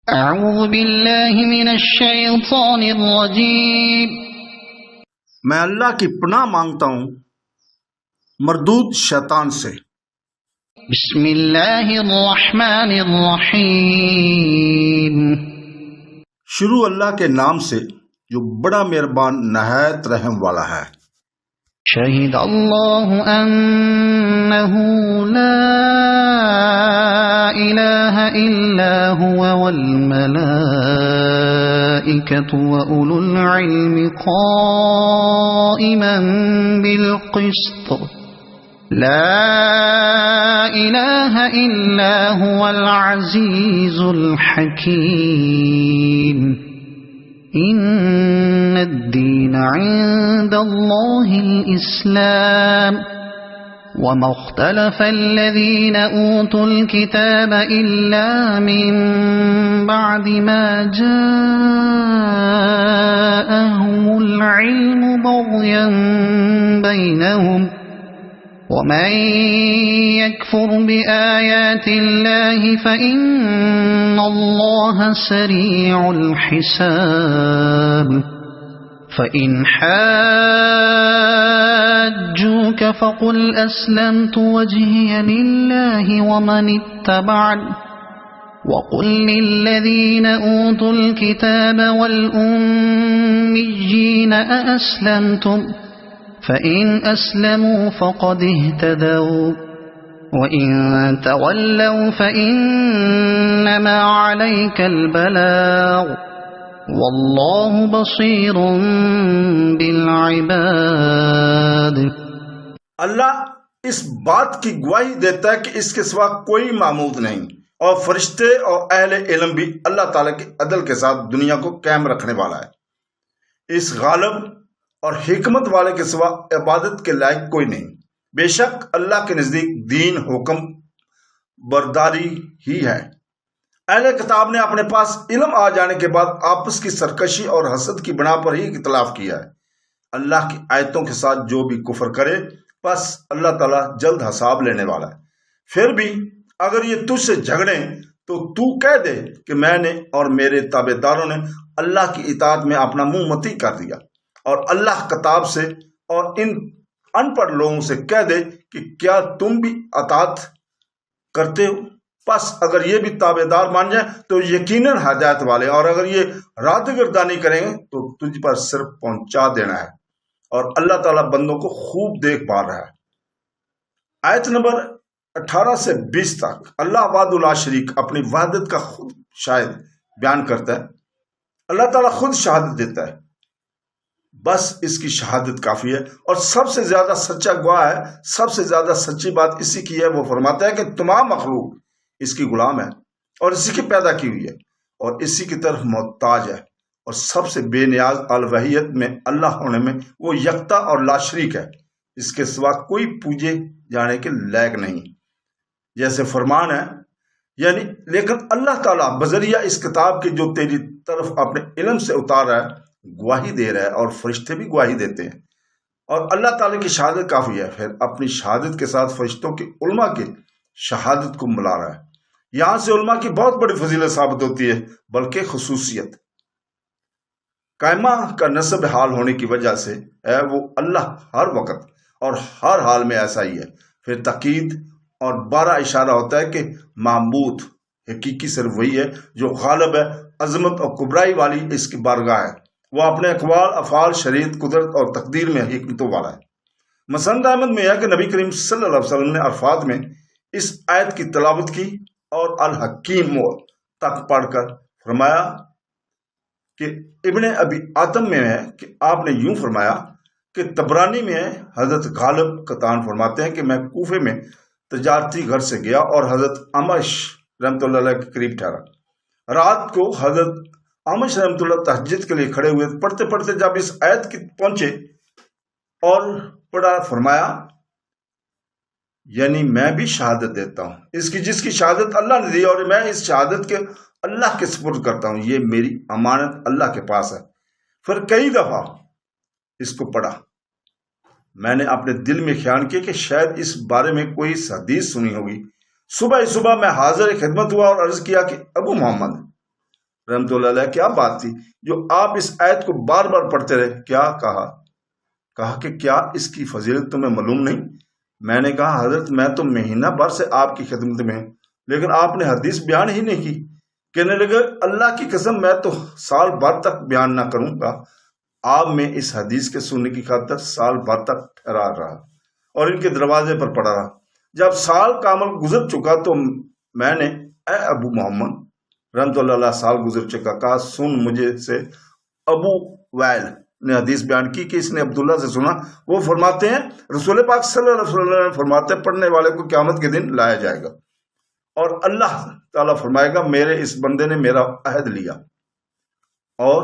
اعوذ باللہ من الشیطان الرجیم۔ میں اللہ کی پناہ مانگتا ہوں مردود شیطان سے۔ بسم اللہ الرحمن الرحیم۔ شروع اللہ کے نام سے جو بڑا مہربان نہایت رحم والا ہے۔ شہد اللہ انہ لا الہ الا هو والملائکۃ واولو العلم قائما بالقسط لا الہ الا هو العزیز الحکیم۔ ان الدین عند اللہ الاسلام وما اختلف الذین اوتوا الكتاب الا من بعد ما جاءهم العلم بغیا بینهم ومن يكفر بآيات الله فإن الله سريع الحساب۔ فإن حاجوك فقل أسلمت وجهي لله ومن اتبعني وقل للذين أوتوا الكتاب والأميين أأسلمتم فإن أسلموا فقد اهتدوا وإن تولوا فإنما عليك البلاغ واللہ بصیر بالعباد۔ اللہ اس بات کی گواہی دیتا ہے کہ اس کے سوا کوئی معبود نہیں، اور فرشتے اور اہل علم بھی اللہ تعالیٰ کے عدل کے ساتھ دنیا کو قائم رکھنے والا ہے۔ اس غالب اور حکمت والے کے سوا عبادت کے لائق کوئی نہیں۔ بے شک اللہ کے نزدیک دین حکم برداری ہی ہے۔ اہل کتاب نے اپنے پاس علم آ جانے کے بعد آپس کی سرکشی اور حسد کی بنا پر ہی اختلاف کیا ہے۔ اللہ کی آیتوں کے ساتھ جو بھی کفر کرے بس اللہ تعالیٰ جلد حساب لینے والا ہے۔ پھر بھی اگر یہ تجھ سے جھگڑیں تو تو کہہ دے کہ میں نے اور میرے تابع داروں نے اللہ کی اطاعت میں اپنا منہ متی کر دیا، اور اللہ کتاب سے اور ان ان پڑھ لوگوں سے کہہ دے کہ کیا تم بھی اطاعت کرتے ہو؟ پس اگر یہ بھی تابع دار مان جائیں تو یقیناً ہدایت والے، اور اگر یہ رد گردانی کریں گے تو تجھ پر صرف پہنچا دینا ہے، اور اللہ تعالیٰ بندوں کو خوب دیکھ بھال رہا ہے۔ آیت نمبر 18 سے 20 تک اللہ وحدہ لا شریک اپنی وحدت کا خود شاہد بیان کرتا ہے۔ اللہ تعالیٰ خود شہادت دیتا ہے، بس اس کی شہادت کافی ہے، اور سب سے زیادہ سچا گواہ ہے۔ سب سے زیادہ سچی بات اسی کی ہے، وہ فرماتا ہے کہ تمام مخلوق اس کی غلام ہے اور اسی کی پیدا کی ہوئی ہے اور اسی کی طرف محتاج ہے، اور سب سے بے نیاز الوحیت میں اللہ ہونے میں وہ یکتا اور لا شریک ہے، اس کے سوا کوئی پوجے جانے کے لائق نہیں۔ جیسے فرمان ہے یعنی لیکن اللہ تعالیٰ بذریعہ اس کتاب کے جو تیری طرف اپنے علم سے اتار رہا ہے گواہی دے رہا ہے، اور فرشتے بھی گواہی دیتے ہیں، اور اللہ تعالیٰ کی شہادت کافی ہے۔ پھر اپنی شہادت کے ساتھ فرشتوں کی علماء کی شہادت کو ملا رہا ہے۔ یہاں سے علماء کی بہت بڑی فضیلت ثابت ہوتی ہے، بلکہ خصوصیت قائمہ کا نصب حال ہونے کی وجہ سے ہے، وہ اللہ ہر وقت اور ہر حال میں ایسا ہی ہے۔ پھر تاکید اور بارہ اشارہ ہوتا ہے کہ معبود حقیقی صرف وہی ہے جو غالب ہے، عظمت اور کبرائی والی اس کی بارگاہ ہے، وہ اپنے اقوال افعال شریعت قدرت اور تقدیر میں حکمتوں والا ہے۔ مسند احمد میں ہے کہ نبی کریم صلی اللہ علیہ وسلم نے عرفات میں اس آیت کی تلاوت کی اور الحکیم تک پڑھ کر فرمایا کہ ابن ابی آتم میں ہے کہ آپ نے یوں فرمایا کہ تبرانی میں ہے، حضرت غالب قطان فرماتے ہیں کہ میں کوفے میں تجارتی گھر سے گیا اور حضرت عمش رحمۃ اللہ علیہ کے قریب ٹھہرا۔ رات کو حضرت عمش رحمۃ اللہ تہجد کے لیے کھڑے ہوئے، پڑھتے پڑھتے جب اس آیت کی پہنچے اور پڑھا، فرمایا یعنی میں بھی شہادت دیتا ہوں جس کی شہادت اللہ نے دی، اور میں اس شہادت کے اللہ کے سپرد کرتا ہوں، یہ میری امانت اللہ کے پاس ہے۔ پھر کئی دفعہ اس کو پڑھا۔ میں نے اپنے دل میں خیال کیا کہ شاید اس بارے میں کوئی حدیث سنی ہوگی۔ صبح ہی صبح میں حاضر خدمت ہوا اور عرض کیا کہ ابو محمد، رحمۃ اللہ علیہ کیا بات تھی جو آپ اس آیت کو بار بار پڑھتے رہے؟ کیا کہا کہ کیا اس کی فضیلت تمہیں معلوم نہیں؟ میں نے کہا حضرت میں تو مہینہ بھر سے آپ کی خدمت میں ہوں، لیکن آپ نے حدیث بیان ہی نہیں کی۔ کہنے لگے اللہ کی قسم میں تو سال بھر تک بیان نہ کروں گا۔ آپ میں اس حدیث کے سننے کی خاطر سال بھر تک ٹھہرا رہا اور ان کے دروازے پر پڑا رہا۔ جب سال کامل گزر چکا تو میں نے اے ابو محمد رحمۃ اللہ علیہ، سال گزر چکا، کہا سن مجھے سے۔ ابو وائل نے حدیث بیان کی کہ اس نے عبداللہ سے سنا، وہ فرماتے ہیں رسول پاک صلی اللہ علیہ وسلم فرماتے ہیں پڑھنے والے کو قیامت کے دن لایا جائے گا اور اللہ تعالیٰ فرمائے گا میرے اس بندے نے میرا عہد لیا اور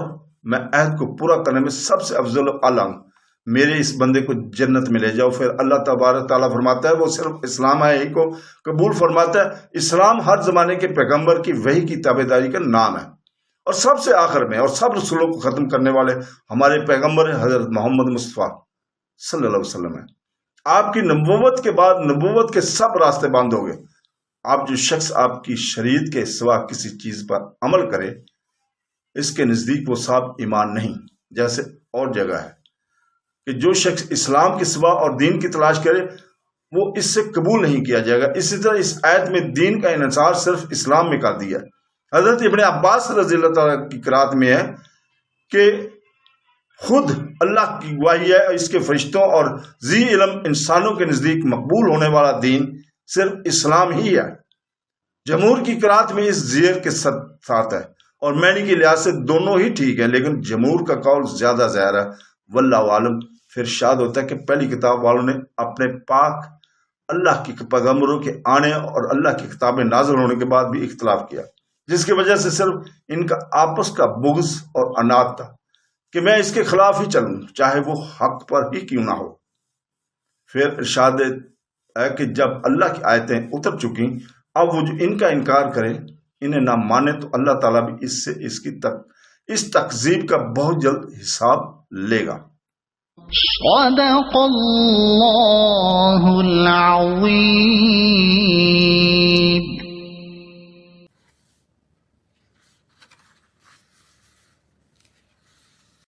میں عہد کو پورا کرنے میں سب سے افضل و اعلیٰ ہوں، میرے اس بندے کو جنت میں لے جاؤ۔ پھر اللہ تبارک تعالیٰ فرماتا ہے وہ صرف اسلام ہے ہی کو قبول فرماتا ہے۔ اسلام ہر زمانے کے پیغمبر کی وحی کی تابعداری کا نام ہے، اور سب سے آخر میں اور سب رسولوں کو ختم کرنے والے ہمارے پیغمبر حضرت محمد مصطفیٰ صلی اللہ علیہ وسلم ہیں۔ آپ کی نبوت کے بعد نبوت کے سب راستے بند ہو گئے۔ آپ جو شخص آپ کی شریعت کے سوا کسی چیز پر عمل کرے، اس کے نزدیک وہ صاحب ایمان نہیں۔ جیسے اور جگہ ہے کہ جو شخص اسلام کے سوا اور دین کی تلاش کرے وہ اس سے قبول نہیں کیا جائے گا۔ اسی طرح اس آیت میں دین کا انحصار صرف اسلام میں کر دیا۔ حضرت ابن عباس رضی اللہ تعالیٰ کی قرات میں ہے کہ خود اللہ کی گواہی ہے اور اس کے فرشتوں اور ذی علم انسانوں کے نزدیک مقبول ہونے والا دین صرف اسلام ہی ہے۔ جمہور کی قرات میں اس زیر کے ساتھ ہے اور معنی کے لحاظ سے دونوں ہی ٹھیک ہیں، لیکن جمہور کا قول زیادہ ظاہر ہے، واللہ عالم۔ پھر شاد ہوتا ہے کہ پہلی کتاب والوں نے اپنے پاک اللہ کی پیغمبروں کے آنے اور اللہ کی کتابیں نازل ہونے کے بعد بھی اختلاف کیا، جس کی وجہ سے صرف ان کا آپس کا بغض اور عناد تھا کہ میں اس کے خلاف ہی چلوں چاہے وہ حق پر ہی کیوں نہ ہو۔ پھر ارشاد ہے کہ جب اللہ کی آیتیں اتر چکی، اب وہ جو ان کا انکار کریں انہیں نہ مانے تو اللہ تعالیٰ بھی اس سے اس تکذیب کا بہت جلد حساب لے گا۔ صدق اللہ العظیم۔